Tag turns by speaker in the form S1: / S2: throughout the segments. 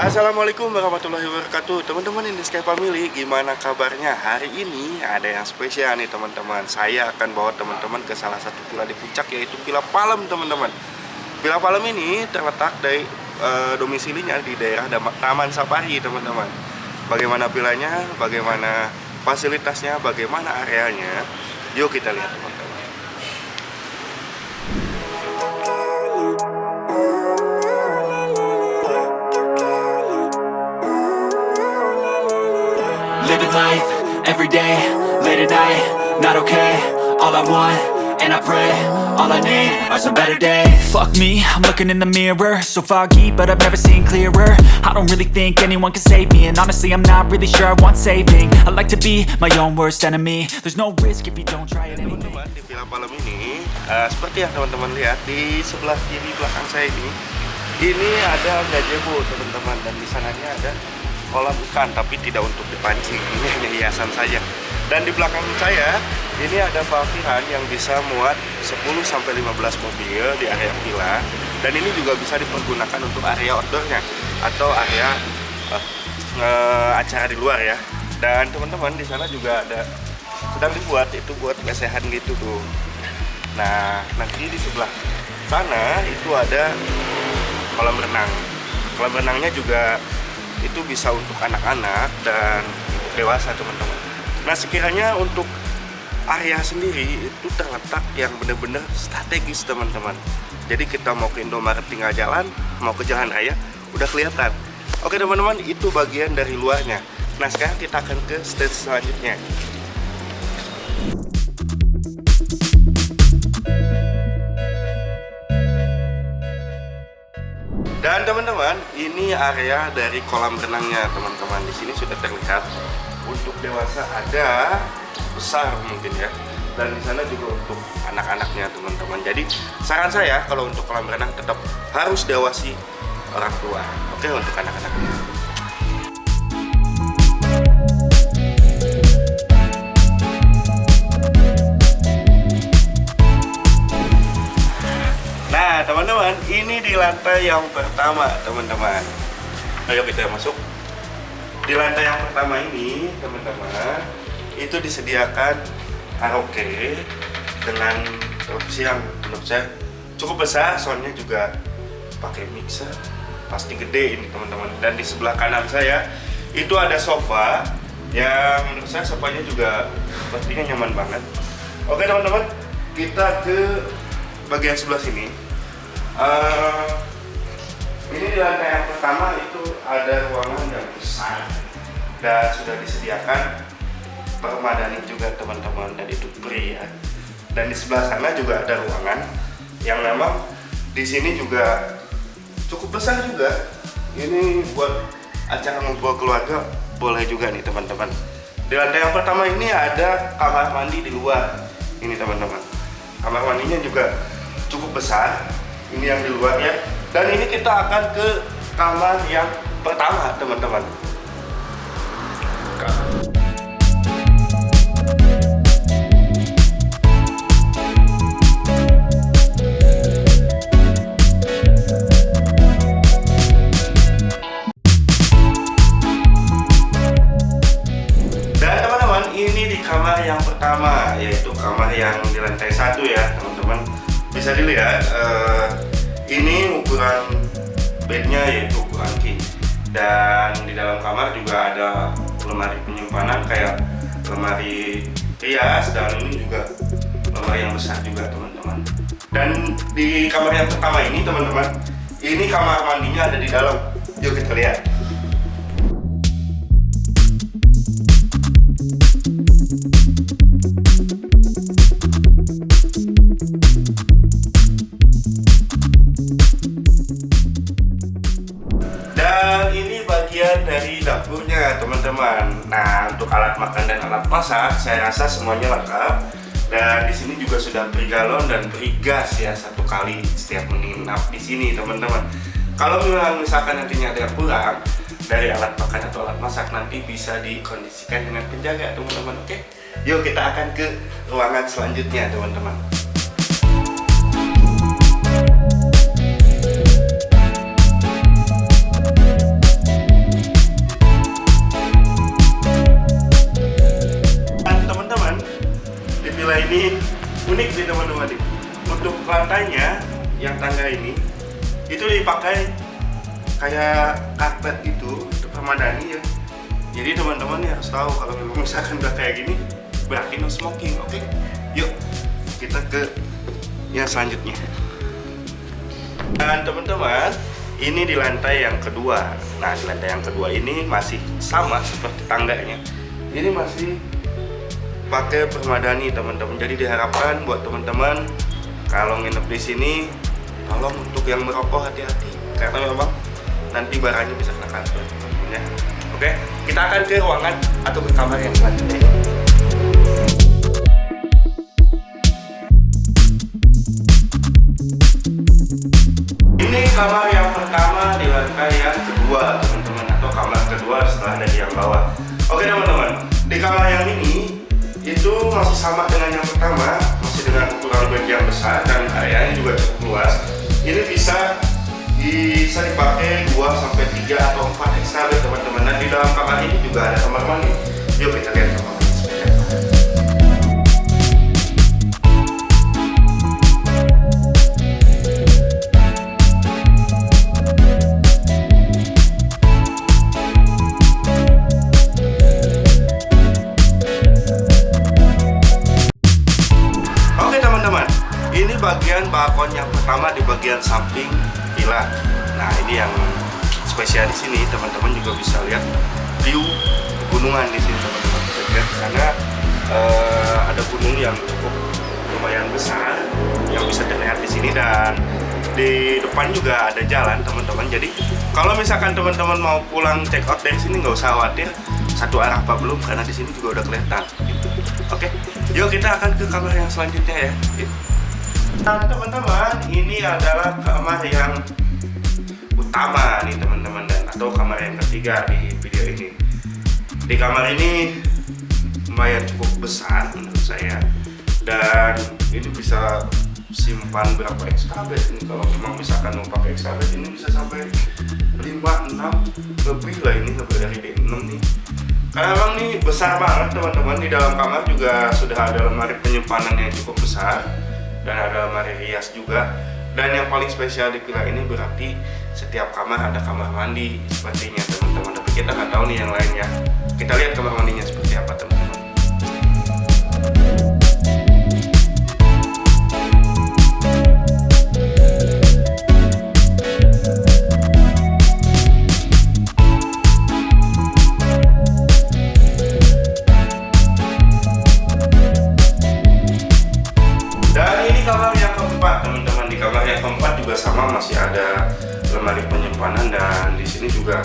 S1: Assalamualaikum warahmatullahi wabarakatuh. Teman-teman Indiscape Family, gimana kabarnya? Hari ini ada yang spesial nih teman-teman. Saya akan bawa teman-teman ke salah satu villa di puncak, yaitu Villa Palem teman-teman. Villa Palem ini terletak dari domisilinya di daerah Taman Safari teman-teman. Bagaimana villanya, bagaimana fasilitasnya, bagaimana areanya, yuk kita lihat teman-teman.
S2: Living life, everyday, late at night, not okay. All I want, and I pray, all I need are some better days. Fuck me, I'm looking in the mirror, so foggy, but I've never seen clearer. I don't really think anyone can save me, and honestly I'm not really sure I want saving. I like to be my own worst enemy. There's no risk if you don't try it.
S1: Teman-teman, di Villa Palem ini, seperti yang teman-teman lihat di sebelah kiri belakang saya ini ada gazebo teman-teman, dan di sananya ada kolam ikan, tapi tidak untuk dipancing, ini hanya hiasan saja. Dan di belakang saya ini ada parkiran yang bisa muat 10-15 mobil di area villa, dan ini juga bisa dipergunakan untuk area outdoornya atau area acara di luar ya. Dan teman-teman di sana juga ada sedang dibuat, itu buat lesehan gitu tuh. Nah, nanti di sebelah sana itu ada kolam renang. Kolam renangnya juga itu bisa untuk anak-anak dan untuk dewasa teman-teman. Nah, sekiranya untuk area sendiri itu terletak yang benar-benar strategis teman-teman. Jadi kita mau ke Indomaret tinggal jalan, mau ke jalan raya udah kelihatan. Oke teman-teman, itu bagian dari luarnya. Nah, sekarang kita akan ke stage selanjutnya. Dan teman-teman, ini area dari kolam renangnya teman-teman. Di sini sudah terlihat untuk dewasa ada, besar mungkin ya. Dan di sana juga untuk anak-anaknya teman-teman. Jadi saran saya kalau untuk kolam renang tetap harus diawasi orang tua. Oke, untuk anak-anaknya. Nah teman-teman, ini di lantai yang pertama teman-teman. Ayo kita masuk. Di lantai yang pertama ini teman-teman, itu disediakan karaoke dengan opsi yang menurut saya cukup besar, soundnya juga pakai mixer, pasti gede ini teman-teman. Dan di sebelah kanan saya itu ada sofa yang menurut saya sofanya juga pastinya nyaman banget. Oke teman-teman, kita ke bagian sebelah sini. Ini di lantai yang pertama itu ada ruangan yang besar dan sudah disediakan permadani juga teman-teman, dan itu free ya. Dan di sebelah sana juga ada ruangan yang memang di sini juga cukup besar juga. Ini buat acara ngumpul keluarga boleh juga nih teman-teman. Di lantai yang pertama ini ada kamar mandi di luar. Ini teman-teman, kamar mandinya juga cukup besar. Ini yang di luar ya. Dan ini kita akan ke kamar yang pertama teman-teman. Dan teman-teman, ini di kamar yang pertama, yaitu kamar yang di lantai 1 ya teman-teman. Bisa dilihat ini ukuran bednya yaitu ukuran king, dan di dalam kamar juga ada lemari penyimpanan kayak lemari rias, dan ini juga lemari yang besar juga teman-teman. Dan di kamar yang pertama ini teman-teman, ini kamar mandinya ada di dalam. Yuk kita lihat. Dari dapurnya teman-teman. Nah, untuk alat makan dan alat masak saya rasa semuanya lengkap, dan di sini juga sudah beri galon dan beri gas ya, 1 kali setiap menginap di sini teman-teman. Kalau misalkan nantinya ada yang kurang dari alat makan atau alat masak, nanti bisa dikondisikan dengan penjaga teman-teman. Oke, yuk kita akan ke ruangan selanjutnya teman-teman. ini unik sih teman-teman. Untuk lantainya yang tangga ini itu dipakai kayak karpet gitu untuk Ramadhani ya. Jadi teman-teman harus tahu kalau memang misalkan udah kayak gini berarti no smoking. Oke, yuk kita ke yang selanjutnya. Dan teman-teman, ini di lantai yang kedua. Nah, di lantai yang kedua ini masih sama seperti tangganya. Ini masih pakai permadani teman-teman. Jadi diharapkan buat teman-teman kalau nginep di sini, tolong untuk yang merokok hati-hati karena memang nanti barangnya bisa kena kanker ya. Oke, kita akan ke ruangan atau ke kamar yang selanjutnya. Ini kamar yang pertama di lantai yang kedua teman-teman, atau kamar kedua setelah dari yang bawah. Oke teman-teman, di kamar yang ini itu masih sama dengan yang pertama, masih dengan ukuran bed yang besar dan areanya juga cukup luas. Ini bisa dipakai 2 sampai 3 atau 4 extra bed teman-teman. Dan di dalam kamar ini juga ada kamar mandi. Yuk kita lihat kamar mandi seperti apa. Bagian balkon yang pertama di bagian samping villa. Nah, ini yang spesial di sini teman-teman juga bisa lihat view gunungan di sini teman-teman. Bisa lihat di sana ada gunung yang cukup lumayan besar yang bisa terlihat di sini, dan di depan juga ada jalan teman-teman. Jadi kalau misalkan teman-teman mau pulang check out dari sini nggak usah khawatir satu arah apa belum, karena di sini juga udah kelihatan. Oke, yuk kita akan ke kamar yang selanjutnya ya. Nah teman-teman, ini adalah kamar yang utama nih teman-teman, dan atau kamar yang ketiga di video ini. Di kamar ini lumayan cukup besar menurut saya, dan ini bisa simpan berapa extra bed ini. Kalau memang misalkan mau pakai extra bed ini bisa sampai 5, 6 lebih lah, ini lebih dari 6 nih. Karena memang ini besar banget teman-teman. Di dalam kamar juga sudah ada lemari penyimpanan yang cukup besar dan ada lemari rias juga. Dan yang paling spesial di villa ini berarti setiap kamar ada kamar mandi sepertinya teman-teman. Tapi kita nggak tahu nih yang lainnya. Kita lihat kamar mandinya seperti apa teman-teman. Sama masih ada lemari penyimpanan, dan di sini juga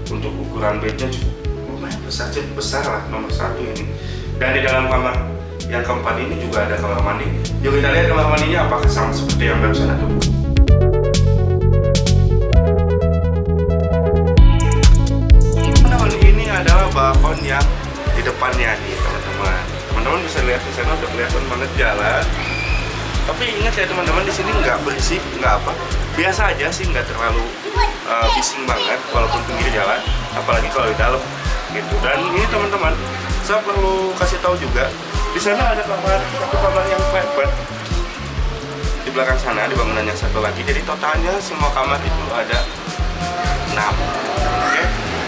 S1: untuk ukuran bednya cukup lumayan besar, cukup besar lah, nomor 1 ini. Dan di dalam kamar yang keempat ini juga ada kamar mandi. Yuk kita lihat kamar mandinya apakah sama seperti yang barusan itu. Teman-teman, ini adalah balkon yang di depannya nih teman-teman. Teman-teman bisa lihat di sana udah kelihatan banget jalan. Tapi ingat ya teman-teman, di sini nggak berisik, nggak apa, biasa aja sih, nggak terlalu bising banget walaupun pinggir jalan, apalagi kalau di dalam gitu. Dan ini teman-teman, saya perlu kasih tahu juga, di sana ada satu kamar yang private di belakang sana, di bangunan yang satu lagi. Jadi totalnya semua kamar itu ada 6. Oke,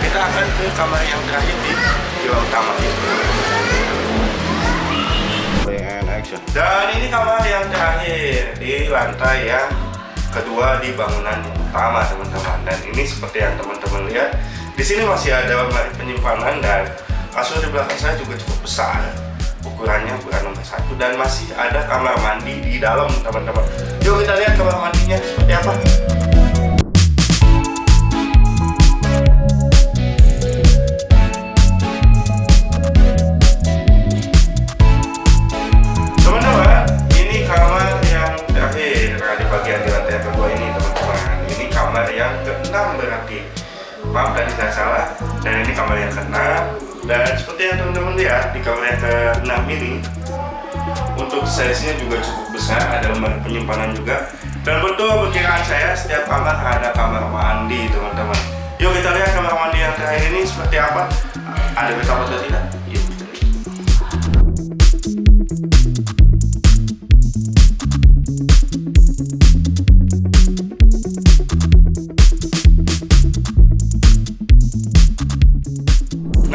S1: kita akan ke kamar yang terakhir di villa utama itu. Dan ini kamar yang terakhir di lantai yang kedua di bangunan utama teman-teman. Dan ini seperti yang teman-teman lihat, di sini masih ada lemari penyimpanan, dan kasur di belakang saya juga cukup besar, ukurannya bukan nomor 1, dan masih ada kamar mandi di dalam teman-teman. Yuk kita lihat kamar mandinya seperti apa. Berarti maaf tadi saya salah, dan ini kamar yang ke-6. Dan seperti yang teman-teman lihat, di kamar yang ke-6 ini untuk size-nya juga cukup besar, ada lemari penyimpanan juga, dan betul perkiraan saya setiap kamar ada kamar mandi teman-teman. Yuk kita lihat kamar mandi yang terakhir ini seperti apa, ada bathtub atau tidak. Yuk kita lihat.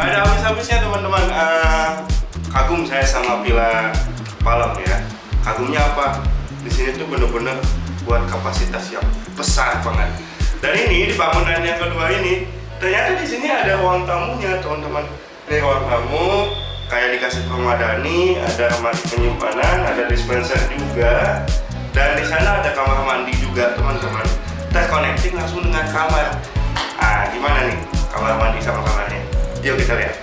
S1: Nggak ada habis-habisnya teman-teman. Kagum saya sama Villa Palem ya. Kagumnya apa? Di sini tuh bener-bener buat kapasitas yang besar banget. Dan ini di bangunan yang kedua ini ternyata di sini ada ruang tamunya teman-teman. Ini ruang tamu kayak dikasih permadani, ada lemari penyimpanan, ada dispenser juga, dan di sana ada kamar mandi juga teman-teman. Terconnecting langsung dengan kamar. Gimana nih kamar mandi sama kamarnya? Yuk kita lihat.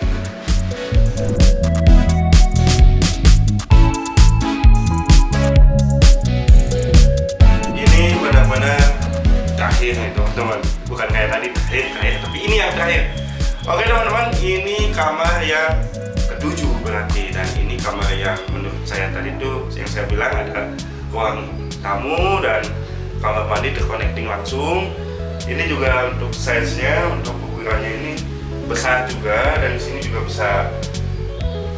S1: Ini benar-benar terakhir nih teman-teman. Bukan kayak tadi terakhir, tapi ini yang terakhir. Oke teman-teman, ini kamar yang ketujuh berarti, dan ini kamar yang menurut saya tadi tuh yang saya bilang ada ruang tamu dan kamar mandi terconnecting langsung. Ini juga untuk size-nya, untuk ukurannya ini besar juga, dan di sini juga bisa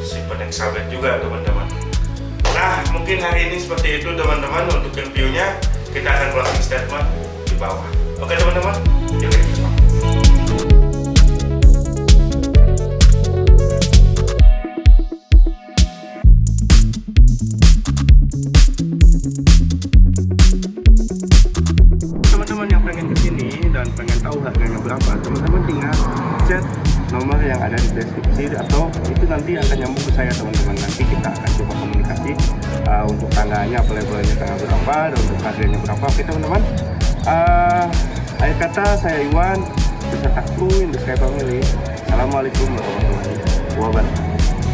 S1: simpan extra bed juga teman-teman. Nah, mungkin hari ini seperti itu teman-teman. Untuk reviewnya kita akan closing statement di bawah. Oke teman-teman, yuk kita coba. Teman-teman yang pengen kesini dan pengen tahu harganya berapa, teman-teman tinggal chat nomor yang ada di deskripsi, atau itu nanti akan nyambung ke saya teman-teman. Nanti kita akan coba komunikasi untuk tangganya, apa levelnya tangga berapa, dan untuk harganya berapa. Oke teman-teman, akhir kata saya Iwan beserta kru In The Sky Family. Assalamualaikum warahmatullahi wabarakatuh.